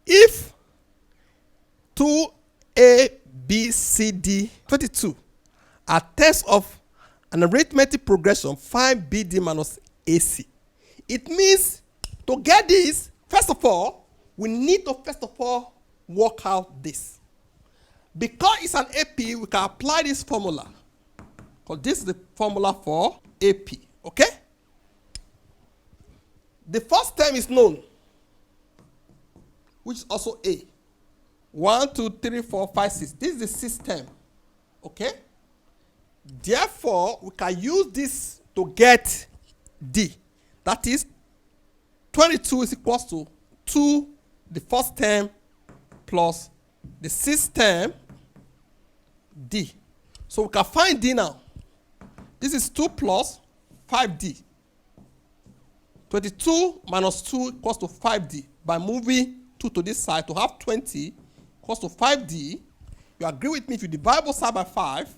If 2A, B, C, D, 22 are terms of an arithmetic progression, find BD minus AC. It means to get this, first of all, we need to work out this. Because it's an AP, we can apply this formula. Because this is the formula for AP, okay? The first term is known, which is also A. 1, 2, 3, 4, 5, 6. This is the sixth term, okay? Therefore, we can use this to get D. That is, 22 is equal to 2, the first term, plus the sixth term, D. So we can find D now. This is 2 plus 5D. 22 minus 2 equals to 5D. By moving 2 to this side to have 20 equals to 5D. You agree with me if you divide both sides by 5,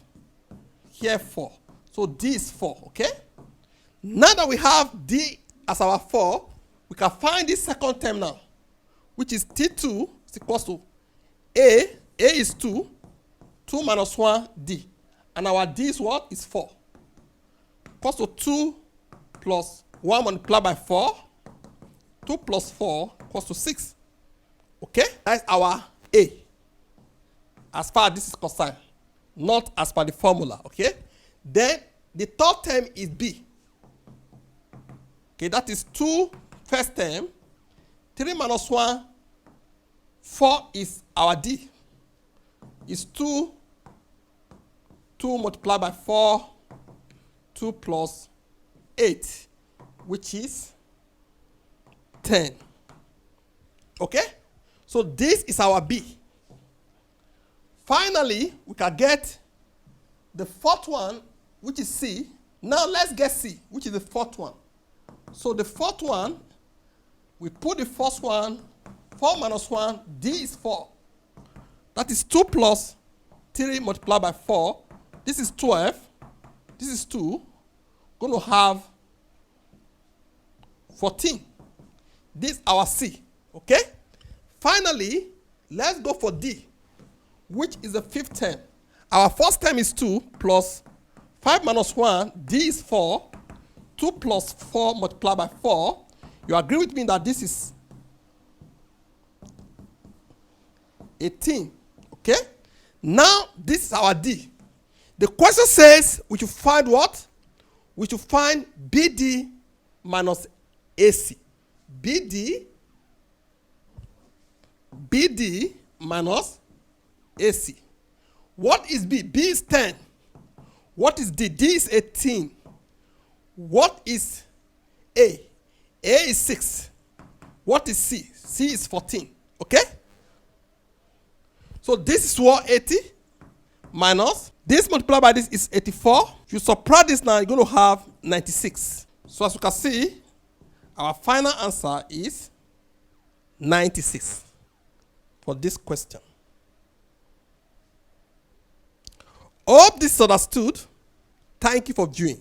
here 4. So D is 4, okay? Now that we have D as our 4, we can find this second term now, which is T2 is equals to A. A is 2. 2 minus 1, D. And our D is what? Is 4. Equals to 2 plus 1 multiplied by 4. 2 plus 4 equals to 6. Okay? That's our A. As far as this is concerned. Not as per the formula. Okay? Then the third term is B. Okay, that is 2 first term. 3 minus 1, 4 is our D. Is 2 multiplied by 4, 2 plus 8, which is 10. Okay? So this is our B. Finally, we can get the fourth one, which is C. Now let's get C, which is the fourth one. So the fourth one, we put the first one, 4 minus 1, D is 4. That is 2 plus 3 multiplied by 4. This is 12. This is 2. Going to have 14. This is our C. Okay? Finally, let's go for D, which is the fifth term. Our first term is 2 plus 5 minus 1. D is 4. 2 plus 4 multiplied by 4. You agree with me that this is 18. Okay? Now, this is our D. The question says we should find what? We should find BD minus AC. BD minus AC. What is B? B is 10. What is D? D is 18. What is A? A is 6. What is C? C is 14. Okay? So this is 180 minus this multiplied by this is 84. If you subtract this now, you're going to have 96. So as you can see, our final answer is 96 for this question. Hope this is understood. Thank you for viewing.